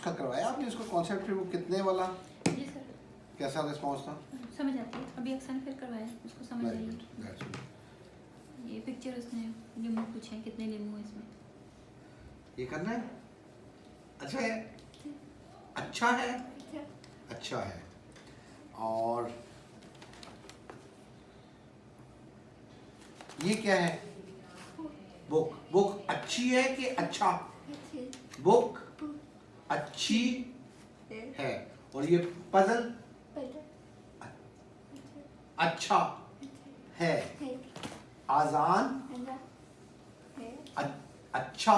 उसका करवाया आपने इसको कॉन्सेप्ट, फिर वो कितने वाला, जी सर, कैसा रिस्पॉन्स था? समझ आती है। अभी अक्सर फिर करवाया, उसको समझ very I. Good, that's good. ये पिक्चर उसने नींबू पूछे हैं, कितने नींबू हैं इसमें। ये करना है, अच्छा है, अच्छा है, अच्छा है। और ये क्या है? बुक। बुक अच्छी है कि अच्छा? बुक अच्छी है। और ये पजल अच्छा है। आजान अच्छा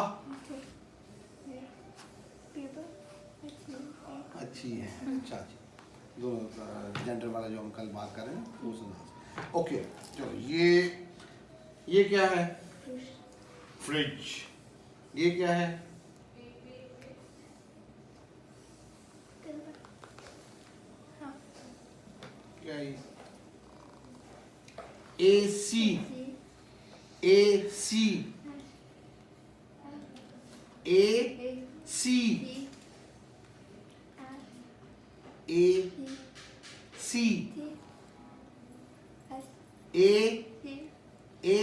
अच्छी है। अच्छा जी, दोनों जेंडर वाला जो हम कल बात कर रहे हैं वो सुना। ओके चलो, ये क्या है? फ्रिज। ये क्या है? क्या है? AC. AC. AC. AC. A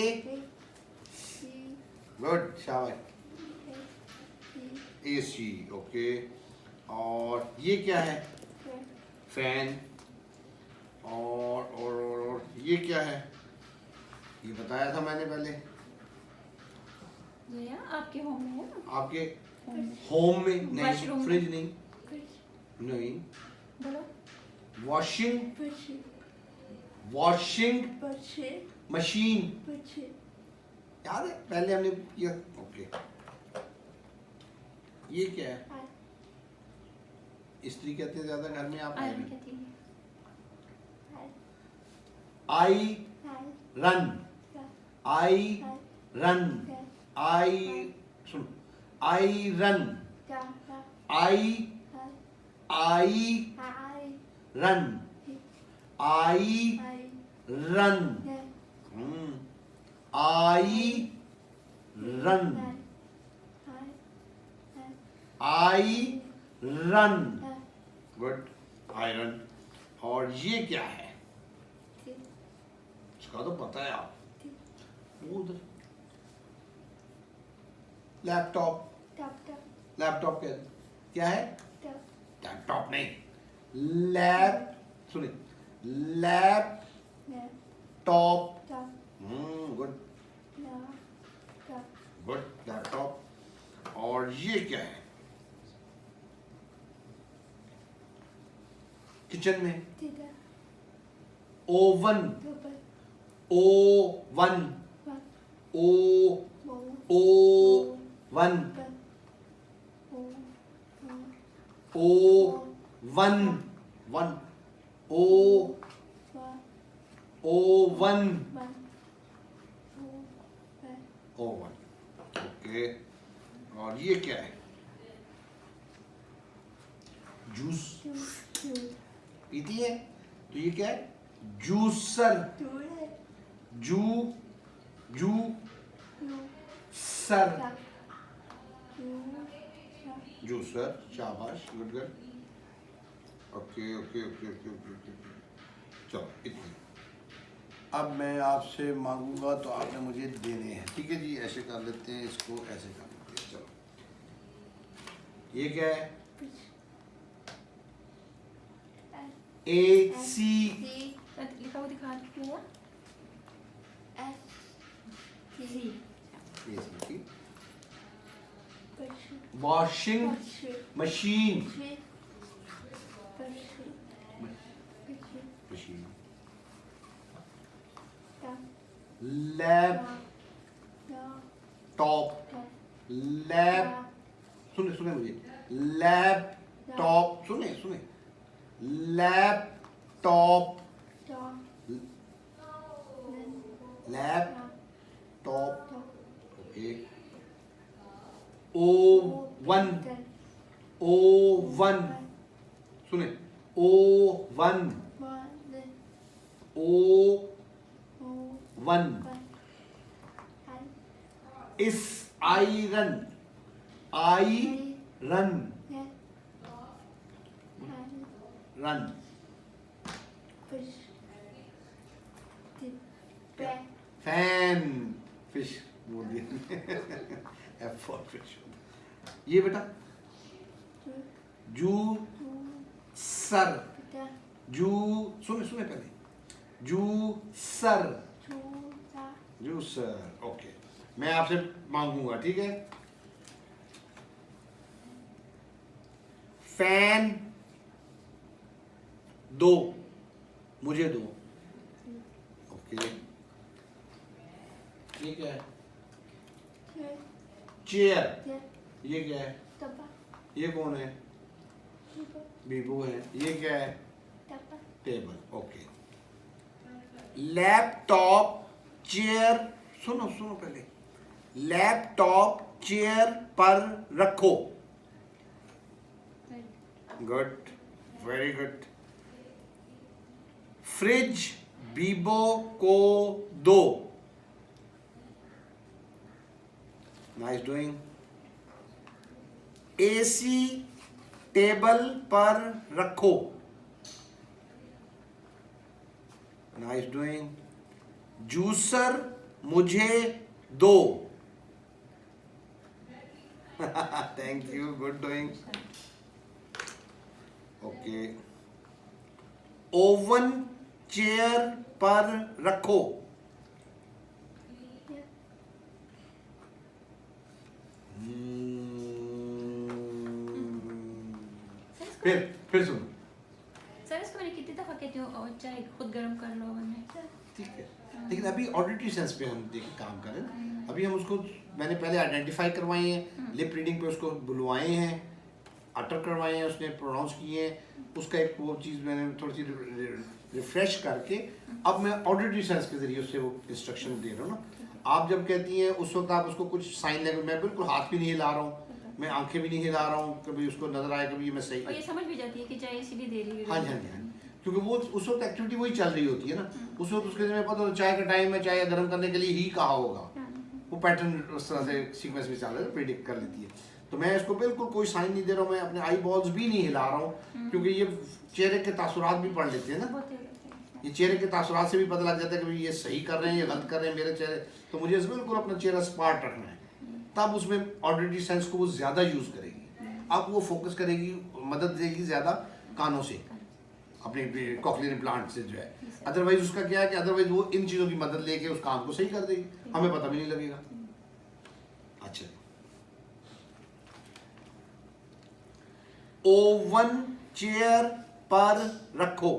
good, शाबाश। AC, okay. और ये क्या है? फैन। और ये क्या है? ये बताया था मैंने पहले। ये आपके होम में है ना? आपके होम में नहीं, वॉशरूम फ्रिज में। नहीं, नहीं। बोलो। Washing machine. याद है पहले हमने किया? ओके। ये क्या है? स्त्री कहते हैं ज्यादा घर में, आप आयरन कहती है। I run. I run. I soon, I run. I run. I run. I run. I run. Good, iron. और ये क्या है? इसका तो पता है आप। वो उधर लैपटॉप। लैपटॉप क्या है? लैपटॉप नहीं, लैप, सुनिए, lap top. Good good, laptop. और ये क्या है? किचन में oven. Oven. Oven. Oven. One. Oven. Oven, okay. और ये क्या है? जूस पीती है, तो ये क्या है? जूसर। जू जू सर। जूसर, शाबाश, good good. Okay okay okay okay okay. चलो इतनी। अब मैं आपसे मांगूंगा तो आपने मुझे देने हैं, ठीक है जी? ऐसे कर लेते हैं इसको, ऐसे कर लेते हैं। चलो, ये क्या है? AC। लिखा हुआ दिखा दो भैया। AC। Washing machine. Machine. Lap top. Lap, सुने सुने मुझे, लैपटॉप, सुने सुने, laptop. Laptop, okay. Oven. Oven, सुने, ओवन। ओवन। इस iron. Iron. Run fish, fan fish बोल दिया एफ फॉर फिश। ये बेटा जू सर, जू सुने सुने पहले जू सर, जूसर। ओके, मैं आपसे मांगूंगा, ठीक है। फैन दो, मुझे दो। ओके, ये क्या है? चेयर। ये क्या है? ये कौन है? बीबू है। ये क्या है? टेबल। ओके, लैपटॉप चेयर, सुनो सुनो पहले, लैपटॉप चेयर पर रखो। Good, very good. Fridge Vivo को दो। Nice doing. एसी टेबल पर रखो। Nice doing. जूसर मुझे दो। Thank you, good doing. Okay, oven chair पर रखो। फिर सुनो। सर इसको मैंने कितनी दफा कहती हूँ और चाय खुद गर्म कर लो ओवन में। ठीक है, लेकिन अभी ऑडिटरी सेंस पे हम देखिए काम करें ना। अभी हम उसको, मैंने पहले आइडेंटिफाई करवाए हैं, लिप रीडिंग पे उसको बुलवाए हैं, अटर करवाए हैं, उसने प्रोनाउंस किए हैं, उसका एक वो चीज़ मैंने थोड़ी सी रिफ्रेश करके अब मैं ऑडिटरी सेंस के जरिए उससे वो इंस्ट्रक्शन दे रहा हूँ ना। आप जब कहती हैं उस वक्त आप उसको कुछ साइन लैंग्वेज, मैं बिल्कुल हाथ भी नहीं हिला रहा हूँ, मैं आंखें भी नहीं हिला रहा हूँ, कभी उसको नजर आए कभी मैं सही, और ये समझ भी जाती है कि चाय इसीलिए दे रही है। हाँ जी हाँ जी हाँ जी, क्योंकि वो उस वक्त एक्टिविटी वही चल रही होती है ना। उस वक्त उसके में पता चाय का टाइम है, चाय गर्म करने के लिए ही कहा होगा, वो पैटर्न उस तरह से सीक्वेंस में चल रहा है, प्रिडिक्ट कर लेती है। तो मैं इसको बिल्कुल कोई साइन नहीं दे रहा हूँ, मैं अपने आई बॉल्स भी नहीं हिला रहा हूँ, क्योंकि ये चेहरे के तासुरात भी पढ़ लेते हैं ना। ये चेहरे के तासुरात से भी पता लग जाता है कि ये सही कर रहे हैं या गलत कर रहे हैं मेरे चेहरे। तो मुझे इस बिल्कुल अपना चेहरा स्पार्ट रखना है, तब उसमें ऑडिटरी सेंस को वो ज़्यादा यूज़ करेगी। अब वो फोकस करेगी, मदद देगी ज़्यादा कानों से, अपने कॉक्लियर इम्प्लांट से जो है। अदरवाइज उसका क्या है कि अदरवाइज वो इन चीज़ों की मदद लेके उस काम को सही कर देगी, हमें पता भी नहीं लगेगा। अच्छा, ओवन चेयर पर रखो।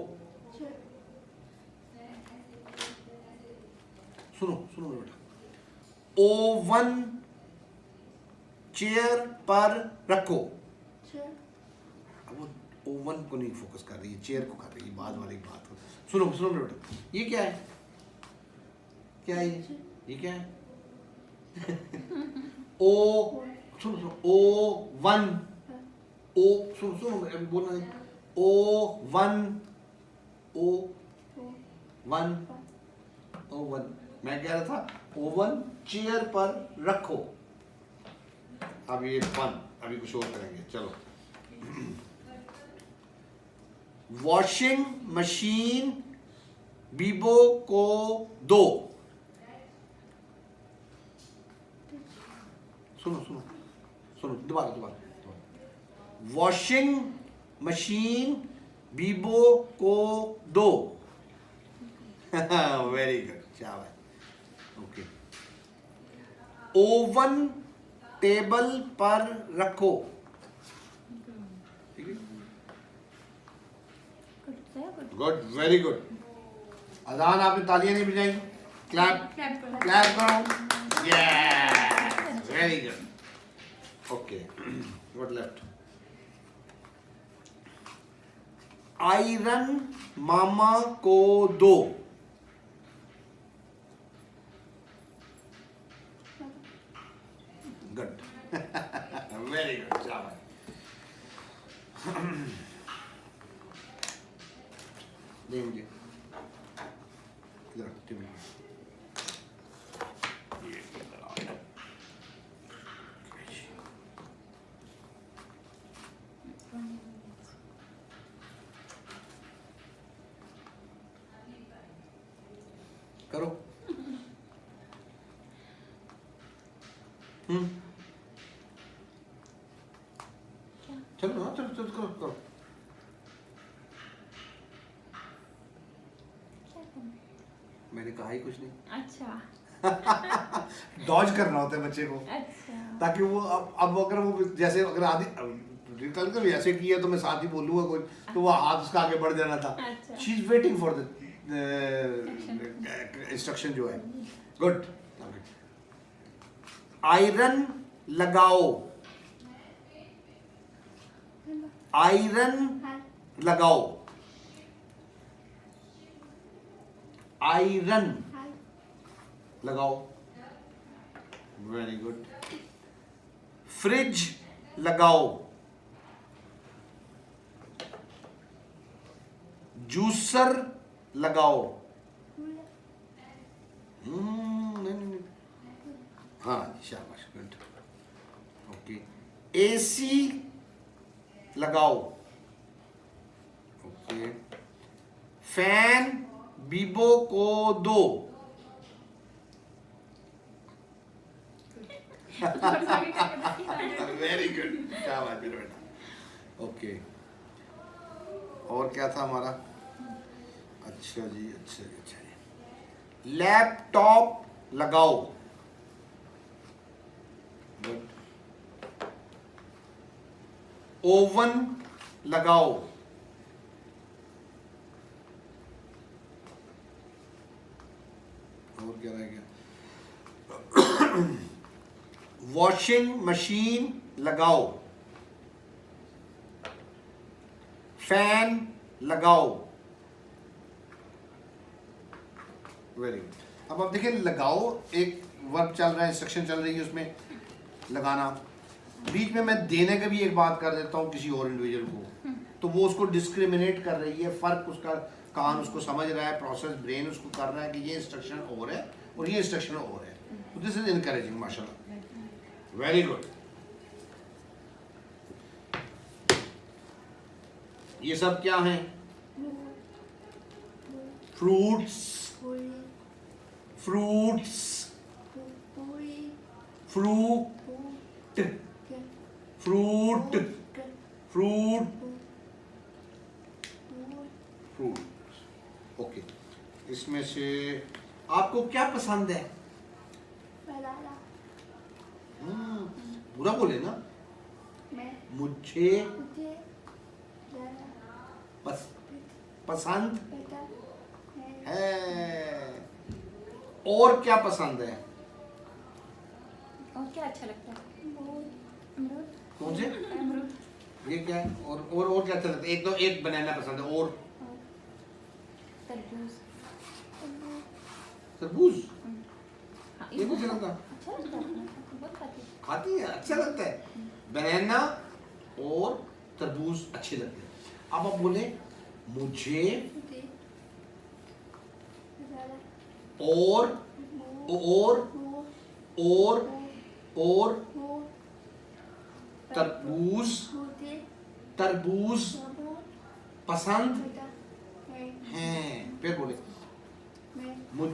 सुनो सुनो बेटा, ओवन चेयर पर रखो। अब वो ओवन को नहीं फोकस कर रही है, चेयर को कर रही है, बाद वाली बात हो। सुनो सुनो बेटा, ये क्या है? क्या है ये क्या है? ओ सुनो सुनो, ओ वन, ओ सुनो सुनो अभी बोलना नहीं, ओ वन, ओ वन, ओ वन। मैं कह रहा था ओवन चेयर पर रखो। अब ये फन, अभी कुछ और करेंगे, चलो। वॉशिंग मशीन बीबो को दो। सुनो सुनो सुनो, दोबारा। वॉशिंग मशीन बीबो को दो। वेरी गुड, शाबाश। ओके, ओवन टेबल पर रखो। ठीक है, गुड, वेरी गुड। अजान आपने तालियां नहीं बजाई, क्लैप क्लैप करो। Yes, very good. Okay, what left? आयरन मामा को दो। गुड, वेरी गुड, शाबाश। देंगे इधर टेबल ये इधर आ गया। करो। चलो ना, चलो चलो करो करो। क्या करना? मैंने कहा ही कुछ नहीं। अच्छा डॉज करना होता है बच्चे को, अच्छा ताकि वो अब अगर वो जैसे अगर आदि कल कभी ऐसे किया तो मैं साथ ही बोलूँगा कोई, तो वो हाथ उसका आगे बढ़ जाना था। अच्छा। She is waiting for the instruction जो है। गुड। आयरन लगाओ, आयरन लगाओ, आयरन लगाओ। Very good. फ्रिज लगाओ, जूसर लगाओ। नहीं नहीं नहीं, हाँ शाबाश, गुड। ओके। एसी लगाओ। ओके। फैन बीबो को दो। वेरी गुड, क्या बात है बेटा। ओके, और क्या था हमारा? अच्छा जी, अच्छा जी, अच्छा जी। लैपटॉप लगाओ। गुड। ओवन लगाओ। और क्या रह गया? वॉशिंग मशीन लगाओ। फैन लगाओ। Very good. अब आप देखिए, लगाओ एक वर्क चल रहा है, इंस्ट्रक्शन चल रही है, उसमें लगाना। बीच में मैं देने का भी एक बात कर देता हूँ किसी और इंडिविजुअल को, तो वो उसको डिस्क्रिमिनेट कर रही है, फर्क उसका कान उसको समझ रहा है, प्रोसेस ब्रेन उसको कर रहा है कि ये इंस्ट्रक्शन और है और ये इंस्ट्रक्शन और है। तो दिस इज इनकरेजिंग, माशाल्लाह। Very good. ये सब क्या हैं? Fruits, fruits, fruit, fruit, fruit, fruit. Okay, इसमें से आपको क्या पसंद है? बुरा बोले ना। मुझे पसंद है। और क्या पसंद है? और क्या अच्छा लगता है? अमरूद। कौन से? अमरूद। ये क्या है? और क्या अच्छा लगता है? एक तो एक बनाना पसंद है, और तरबूज। तरबूज। हाँ, ये मुझे लगता अच्छा लगता है, बहुत खाती हूँ। खाती है, अच्छा लगता है। बनाना और तरबूज अच्छे लगते हैं। अब आप बोले मुझे और तरबूज, तरबूज पसंद है। फिर बोले मुझ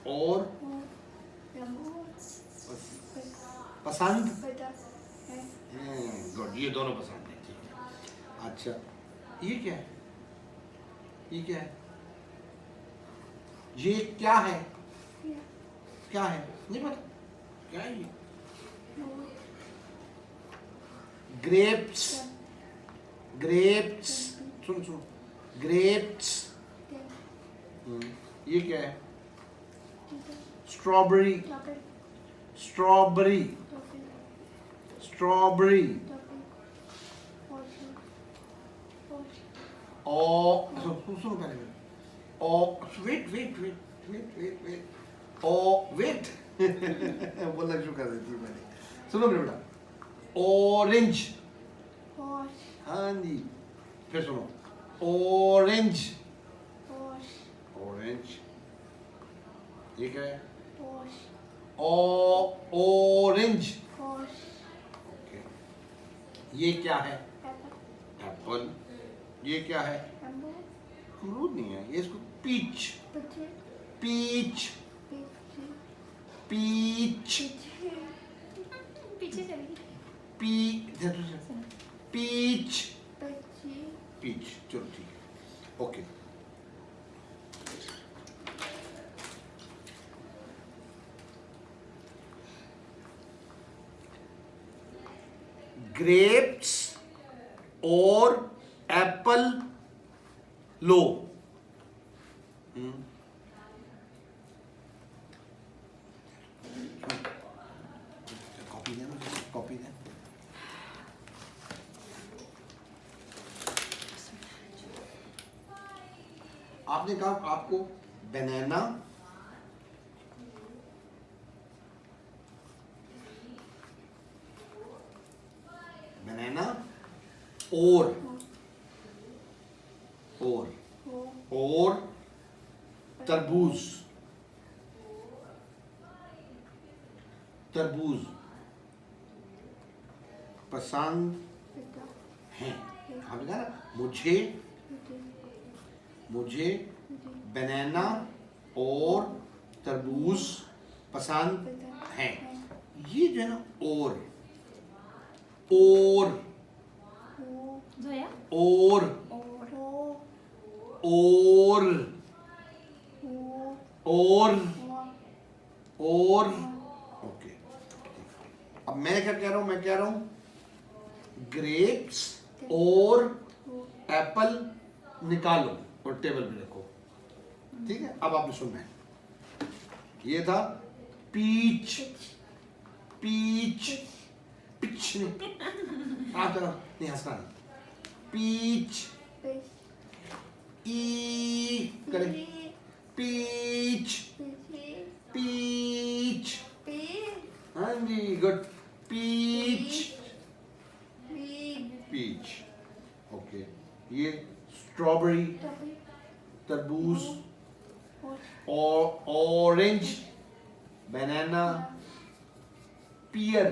और पसंद है। गुड, ये दोनों पसंद है, ठीक है। अच्छा, ये क्या है? ये क्या है? ये क्या है? क्या है? नहीं पता क्या है ये? ग्रेप्स, ग्रेप्स, सुन सुन, ग्रेप्स। ये क्या है? Strawberry, strawberry, strawberry. सुनो पहले, wait wait wait wait wait wait, wait बोलना शुरू कर देती है मैंने। सुनो मेरे बेटा, ऑरेंज। हाँ जी, फिर सुनो, ऑरेंज, ऑरेंज। ये क्या है? ऑरेंज। ओके। ये क्या है? एप्पल। ये क्या है? अमरूद नहीं है ये, इसको पीच, पीछे पीच, पीछे पीच, पीछे चली पी पीच, पीछे पीच। चलो ठीक है, ओके। ग्रेप्स और एप्पल लो। कॉपी दे, कॉपी दे। आपने कहा आपको बनाना, बनाना और तरबूज, तरबूज पसंद है। आपने कहा ना मुझे बनाना और तरबूज पसंद है। ये जो है ना और जोया और ओके। अब मैं क्या कह रहा हूं, मैं कह रहा हूं ग्रेप्स और एप्पल निकालो और टेबल पे रखो, ठीक है। अब आपने सुनना है, ये था पीच, पीच, पिच नहीं, आप जरा नहीं हंसना नहीं, पीच, ई करें, पीच, पीच, हाँ जी गुड, पीच, पीच, ओके। ये स्ट्रॉबेरी, तरबूज, और ऑरेंज, बनाना, पियर,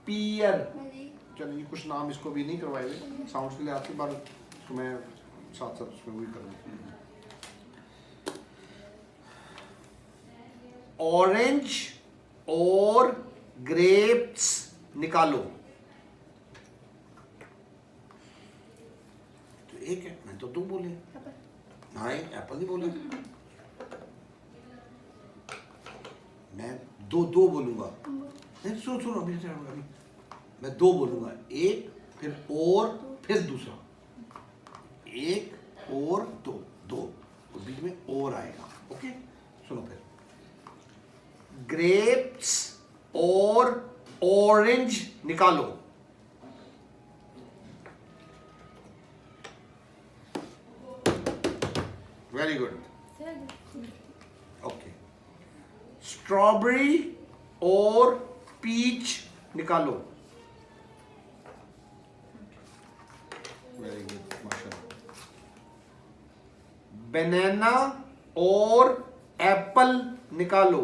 पियर। चलिए कुछ नाम इसको भी नहीं करवाए हुए, साउंड्स के लिए आपकी बार इसको मैं साथ साथ उसमें वही करूँगा। ऑरेंज और ग्रेप्स निकालो। तो एक है, मैं तो दो बोले, नहीं एप्पल नहीं बोले, मैं दो बोलूंगा। नहीं सुनो अभी मैं दो बोलूंगा, एक फिर और फिर दूसरा, एक और दो, दो और बीच में और आएगा, ओके। सुनो फिर, ग्रेप्स और ऑरेंज निकालो। Very good, okay. स्ट्रॉबेरी और पीच निकालो। वेरी गुड, माशाल्लाह। बनाना और एप्पल निकालो।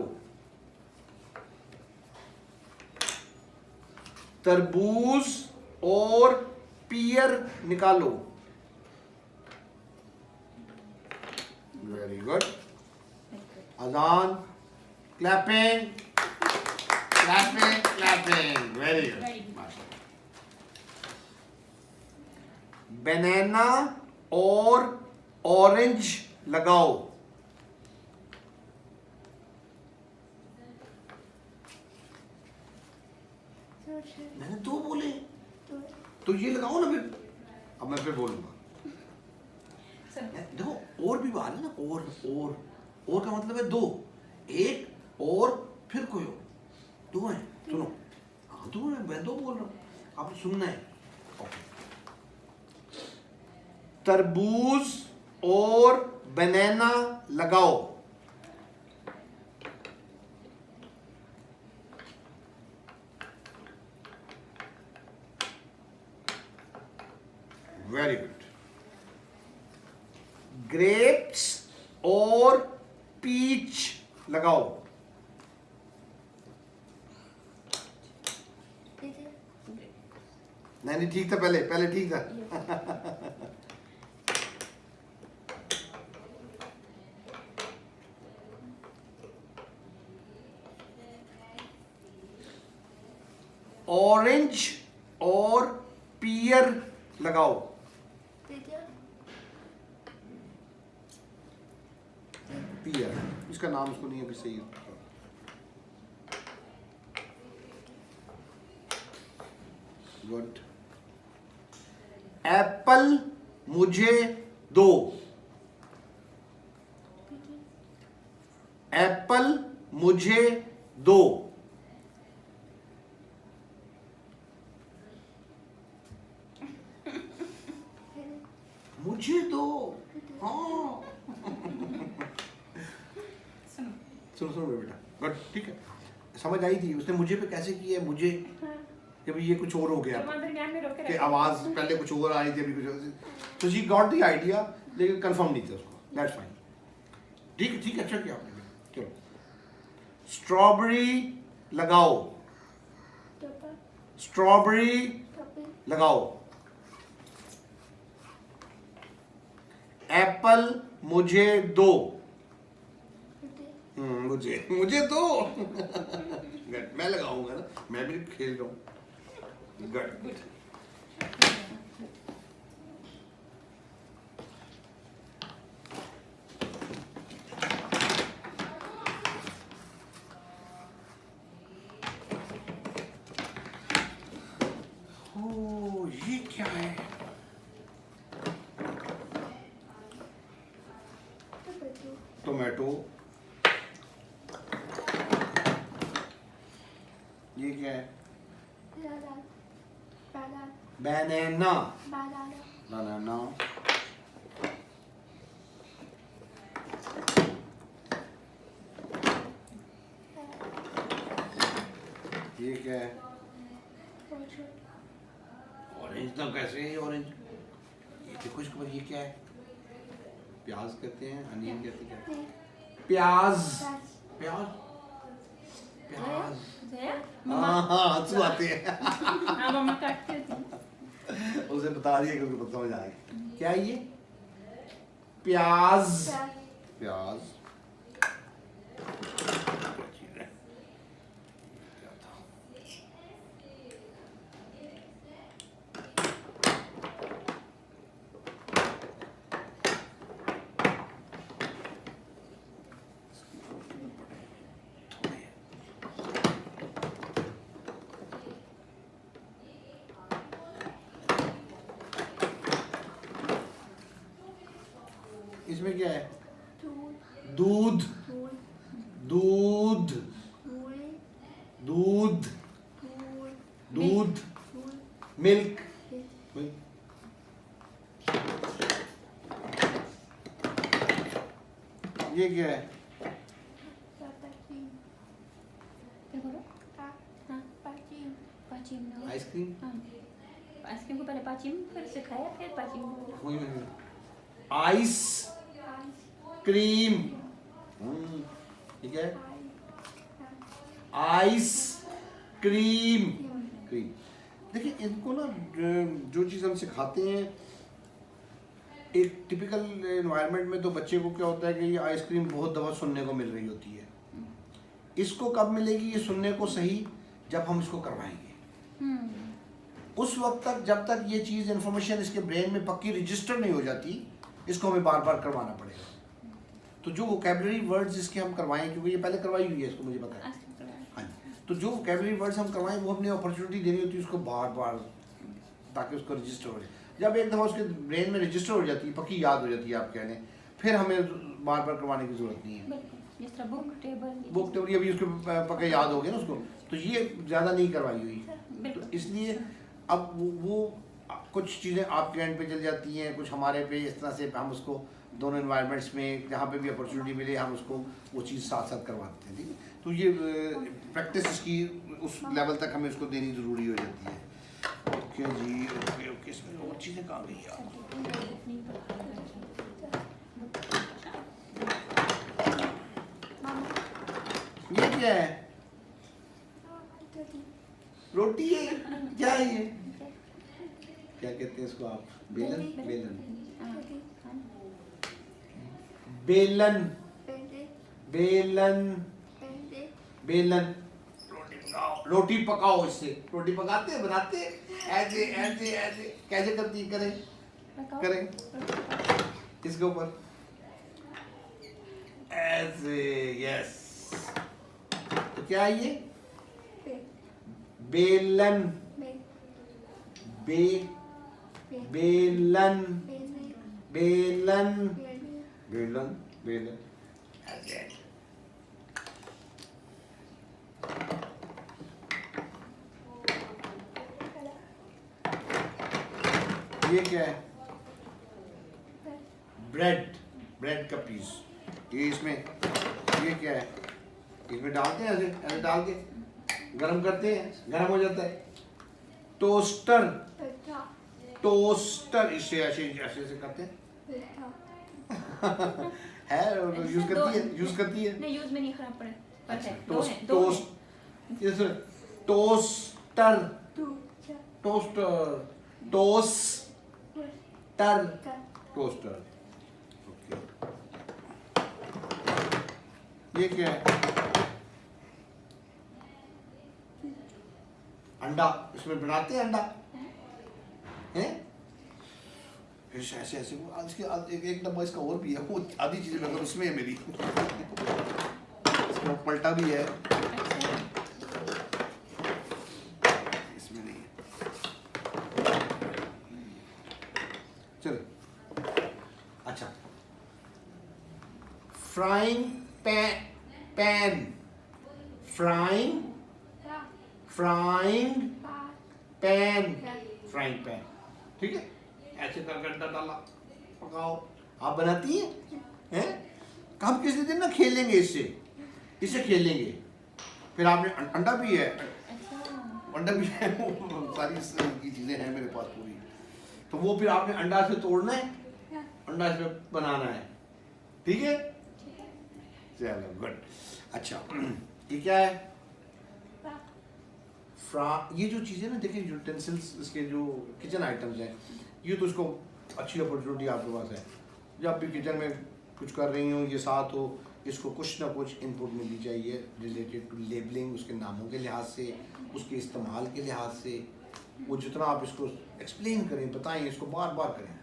तरबूज और पियर निकालो। वेरी गुड, अजान, clapping, clapping, clapping, very good, माशाल्लाह। बनाना और ऑरेंज लगाओ। मैंने दो बोले तो ये लगाओ ना फिर। अब मैं फिर बोलूंगा, देखो और भी बात है ना, और का मतलब है दो, एक और फिर कोई और, दो है। सुनो, हाँ दो है, मैं दो बोल रहा हूँ, आपको सुनना है। तरबूज और बनाना लगाओ। Very good. ग्रेप्स और पीच लगाओ। नहीं ठीक था, पहले ठीक था। ऑरेंज और पियर लगाओ। पियर, इसका नाम उसको नहीं अभी सही। गुड। एप्पल मुझे दो। एप्पल मुझे दो। मुझे दो। हाँ सुनो सुनो बेटा, गुड, ठीक है, समझ आई थी। उसने मुझे पे कैसे किया है, मुझे कि भाई ये कुछ और हो गया कि आवाज पहले कुछ और आई थी, अभी कुछ और। तो शी गॉट द आइडिया, लेकिन कंफर्म नहीं था उसको। दैट्स फाइन, ठीक है, ठीक है, अच्छा किया आपने। चलो, स्ट्रॉबेरी लगाओ। स्ट्रॉबेरी लगाओ। एप्पल मुझे दो। मुझे दो। गुड, मैं लगाऊंगा ना, मैं भी खेल रहा हूँ। गुड। ओ, ये क्या है? टोमेटो। ये क्या है? बनाना। बनाना। ये क्या है? ऑरेंज। तो कैसे है ऑरेंज? ये देखो इसको, ये क्या है? प्याज कहते हैं, अनियन कहते हैं। प्याज। प्याज। प्याज। हाँ, आंसू आते हैं। मम्मा काटती थी। उसे बता दिया कि उसको समझ आ गया। क्या है ये? प्याज। प्याज। इसमें क्या है? दूध। दूध। दूध। दूध। मिल्क। ये क्या है? आइसक्रीम। आइसक्रीम को पहले पाचिम, फिर सिखाया, फिर पाचिम। Ice cream. ठीक है, आइस क्रीम। क्रीम। देखिए, इनको ना जो चीज़ हम सिखाते हैं, एक टिपिकल एनवायरनमेंट में तो बच्चे को क्या होता है कि ये आइसक्रीम बहुत दफ़ा सुनने को मिल रही होती है। इसको कब मिलेगी ये सुनने को सही? जब हम इसको करवाएंगे। उस वक्त तक, जब तक ये चीज़ इन्फॉर्मेशन इसके ब्रेन में पक्की रजिस्टर नहीं हो जाती, इसको हमें बार बार करवाना पड़ेगा। तो जो वोकेबलरी वर्ड्स इसके हम करवाएं, क्योंकि ये पहले करवाई हुई है, इसको मुझे पता है। हाँ जी, तो जो वोकेबलरी वर्ड्स हम करवाएं वो हमने अपॉर्चुनिटी देनी होती है उसको बार बार, ताकि उसको रजिस्टर हो जाए। जब एक दफ़ा उसके ब्रेन में रजिस्टर हो जाती है, पक्की याद हो जाती है, आप कहने, फिर हमें बार बार करवाने की ज़रूरत नहीं है। बुक टेबल ये भी उसको पक्का याद हो गया ना उसको, तो ये ज़्यादा नहीं करवाई हुई। तो इसलिए अब वो कुछ चीज़ें आपके एंड पे चल जाती हैं, कुछ हमारे पे, इस तरह से हम उसको दोनों एनवायरनमेंट्स में जहाँ पे भी अपॉर्चुनिटी मिले हम उसको वो चीज़ साथ साथ करवाते हैं। ठीक है, तो ये प्रैक्टिस इसकी उस लेवल तक हमें उसको देनी ज़रूरी हो जाती है। ओके जी, ओके ओके। इसमें और चीज़ें कहाँ गई यार? ये क्या है? रोटी है? क्या है ये? क्या कहते हैं इसको आप? बेलन। बेलन। बेलन। बेलन। बेलन। रोटी पकाओ इससे। रोटी पकाते हैं, बनाते हैं, ऐसे ऐसे ऐसे कैसे करती है? करें पकाओ। करें इसके ऊपर ऐसे, यस। तो क्या है ये? पे बेलन। बे बे पे बेलन बेले बेलन बेले बेलन बेलन ऐसे। ये क्या है? ब्रेड। ब्रेड का पीस। ये इसमें, ये क्या है? इसमें डालते हैं, ऐसे ऐसे डाल के गरम करते हैं, गरम हो जाता है। टोस्टर। पेठा टोस्टर, इससे ऐसे ऐसे ऐसे करते हैं। पेठा है यूज करती है, यूज करती है। नहीं, यूज में नहीं, खराब पड़े पर है। दो टोस्ट हैं, दो हैं। टोस्ट ये सुन, टोस्टर दूजा टोस्टर टोस्टर का टोस्टर। ओके, ये क्या है? अंडा। इसमें बनाते हैं अंडा, हैं? ऐसे ऐसे ऐसे वो आज के आज एक डब्बा इसका और भी है, वो आधी चीजें मगर उसमें है मेरी। इसका पलटा भी है, अच्छा, इसमें नहीं है। चलो, अच्छा। फ्राइंग पैन फ्राइंग रा फ्राइंग पा पैन फ्राइंग पैन, ठीक है? ऐसे कर अंडा डाला, पकाओ। आप बनाती हैं? हम किसी दिन ना खेलेंगे इससे, इससे खेलेंगे। फिर आपने अंडा भी है, अच्छा। अंडा भी है, वो सारी इस तरह की चीजें हैं मेरे पास पूरी। तो वो फिर आपने अंडा से तोड़ना है, अंडा इसमें बनाना है, ठीक है? चलो गुड। अच्छा, ये क्या है? ये जो चीज़ें ना, देखिए यूटेंसिल्स, इसके जो किचन आइटम्स हैं, ये तो इसको अच्छी अपॉर्चुनिटी आपके पास है। जब भी किचन में कुछ कर रही हो, ये साथ हो, इसको कुछ ना कुछ इनपुट मिलनी चाहिए रिलेटेड टू लेबलिंग, उसके नामों के लिहाज से, उसके इस्तेमाल के लिहाज से। वो जितना आप इसको एक्सप्लेन करें, बताएं, इसको बार बार करें।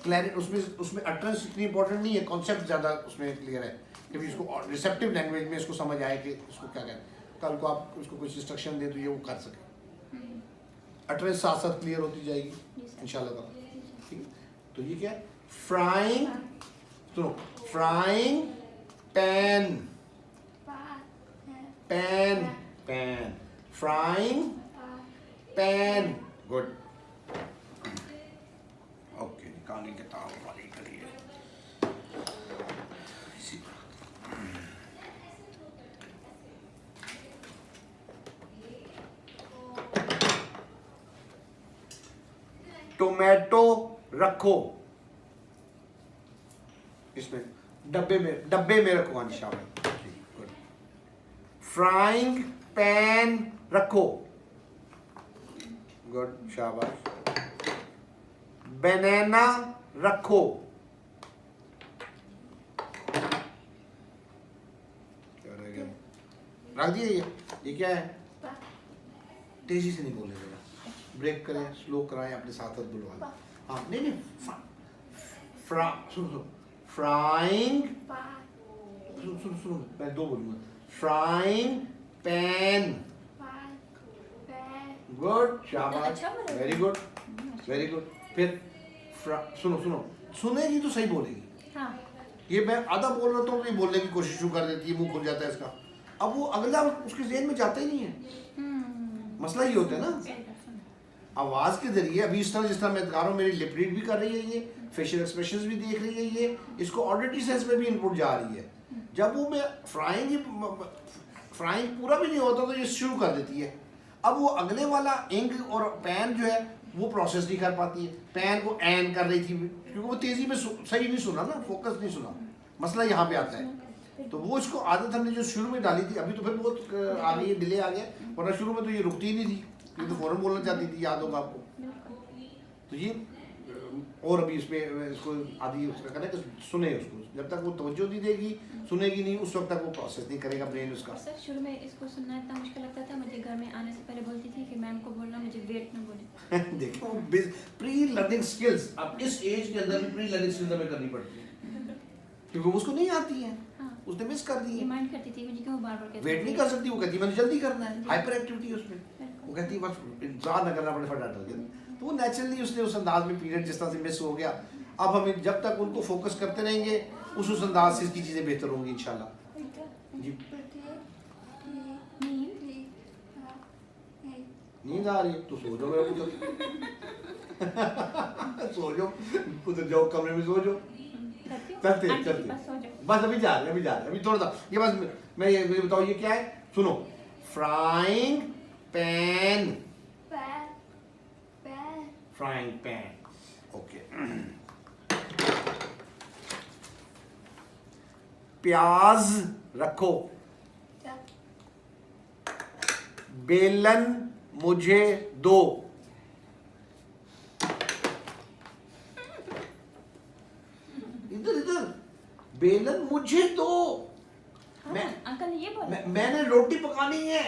क्लैरिटी उसमें अटरेंस इतनी इंपॉर्टेंट नहीं है, कॉन्सेप्ट ज़्यादा उसमें क्लियर है कि इसको रिसेप्टिव लैंग्वेज में इसको समझ आए कि इसको क्या कहते हैं। कल को आप उसको कुछ इंस्ट्रक्शन दे तो ये वो कर सके। अटरेंस साथ साथ क्लियर होती जाएगी इंशाल्लाह ताला, ठीक है? तो ये क्या है? फ्राइंग, सुनो, frying pan pan pan frying pan. Good, okay. निकालें किताब वाली करिए इसी तरह। टोमेटो रखो इसमें, डब्बे में रखो अनिशा। गुड। फ्राइंग पैन रखो, गुड, शाबाश। बनाना रखो, क्या रह गया? रख दिए। ये क्या है? तेजी से नहीं बोले जरा, ब्रेक करें, स्लो कराएं, अपने साथ साथ बुलवा लें। हाँ, नहीं नहीं, सुनो, फ्राइंग, सुनो, मैं दो बोलूँगा। फ्राइंग पैन, गुड, शाबाश, अच्छा बोला। Very good, very good. फिर सुनो, सुनेगी तो सही बोलेगी। हाँ, ये मैं आधा बोल रहा हूँ तो ये बोलने की कोशिश शुरू कर देती है, मुंह खुल जाता है इसका। अब वो अगला उसके ज़हन में जाता ही नहीं है। मसला ये होता है ना, आवाज़ के जरिए। अभी इस तरह जिस तरह मैं दिखा रहा हूँ, मेरी लिप रीड भी कर रही है ये, फेशियल एक्सप्रेशंस भी देख रही है ये, इसको ऑडिटरी सेंस में भी इनपुट जा रही है। जब वो मैं फ्राइंग पूरा भी नहीं होता तो ये शुरू कर देती है। अब वो अगले वाला इंक और पैन जो है वो प्रोसेस नहीं कर पाती है। पैन को एन कर रही थी क्योंकि वो तेज़ी में सही नहीं सुना ना, फोकस नहीं सुना। मसला यहाँ पे आता है। तो वो इसको आदत हमने जो शुरू में डाली थी, अभी तो फिर बहुत आ गई है, डिले आ गया, वरना शुरू में तो ये रुकती ही नहीं थी, ये तो फ़ौरन बोलना चाहती थी, याद होगा आपको। तो ये और अभी इसमें इसको आदि उसका करना है कि सुने उसको, जब तक वो तवज्जो नहीं देगी, सुनेगी नहीं, उस वक्त तक वो प्रोसेस नहीं करेगा ब्रेन उसका। और सर शुरू में इसको सुनना इतना मुश्किल लगता था, मुझे घर में आने से पहले बोलती थी कि मैम को बोलना मुझे वेट न बोले। देखो प्री लर्निंग स्किल्स, अब इस एज के अंदर भी प्री लर्निंग स्किल्स हमें करनी पड़ती है, क्योंकि उसको नहीं आती है, हाँ। उसने मिस कर दी है। रिमाइंड करती थी मुझे, क्यों बार-बार कहती वेट नहीं कर सकती, वो कहती है मैंने जल्दी करना है, हाइपर एक्टिविटी उसमें, बिल्कुल। वो कहती है बस इंतजार न करना पड़े फटाफट कर दिया। तो वो नेचुरली उसने उस अंदाज में पीरियड जिस तरह से मिस हो गया, अब हमें जब तक उनको फोकस करते रहेंगे उस अंदाज से इसकी चीज़ें बेहतर होंगी इंशाल्लाह। जी नींद आ रही है तो सो जाओ मेरे को सो जाओ, उधर जाओ कमरे में सो जाओ। चलते बस अभी जा रहे अभी थोड़ा सा ये बस मैं ये बताओ ये क्या है, सुनो, frying pan, frying pan, okay. प्याज रखो, बेलन मुझे दो, इधर बेलन मुझे दो। मैं अंकल ये बोला मैंने रोटी पकानी है,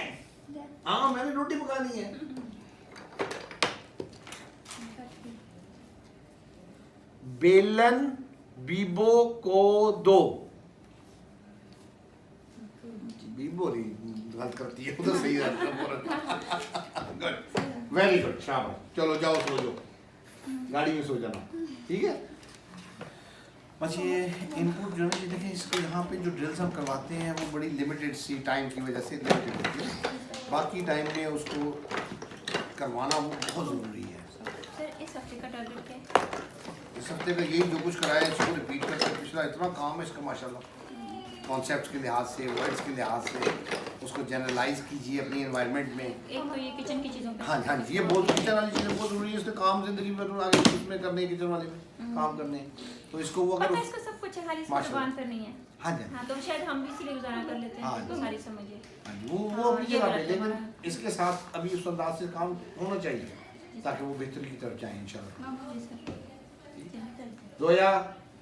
हाँ मैंने रोटी पकानी है। बेलन बीबो को दो, बीबो नहीं गलत करती है उधर, सही है। वेरी गुड, शाबाश, चलो जाओ सो जाओ, गाड़ी में सो जाना, ठीक है। बस ये इनपुट जो है ये देखें, इसको यहाँ पे जो ड्रिल्स हम करवाते हैं वो बड़ी लिमिटेड सी टाइम की वजह से लिमिटेड होती है, बाकी टाइम में उसको करवाना वो बहुत ज़रूरी है। सर इस हफ्ते का टारगेट क्या है? इस हफ्ते का यही जो कुछ कराया इसको रिपीट करके, पिछला इतना काम है इसका माशाल्लाह, कॉन्सेप्ट्स के लिहाज से, वर्ड्स के लिहाज से, उसको जनरलाइज कीजिए अपनी एनवायरनमेंट में। एक तो ये किचन की चीज़ों पे। हाँ हाँ जी, ये बहुत किचन वाली चीज़ें बहुत ज़रूरी है, इसके काम ज़िंदगी में आगे उसमें करने, किचन वाले में काम करने, तो इसको वो पता अगर है इसको सब कुछ है, खाली इसको माशाल्लाह। जुबान करनी है। हाँ जी हाँ तो शायद हम भी इसीलिए गुजारा कर लेते हैं, हाँ इसको जी। सारी समझिए। हाँ जी, वो हाँ, अपनी ये जगह पे, गलत है लेकिन हमारा। इसके साथ अभी उस अंदाज से काम होना चाहिए ताकि वो बेहतरी की तरफ जाए इंशाल्लाह। जी sir. Zoya,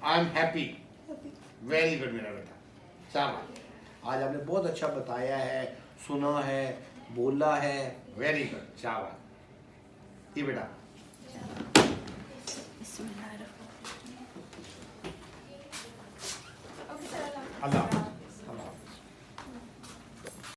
I am happy, very good मेरा बेटा, शाबाश, आज आपने बहुत अच्छा बताया है, सुना है, बोला है, वेरी गुड, शाबाश। ये बेटा बिस्मिल्लाह। अल्लाह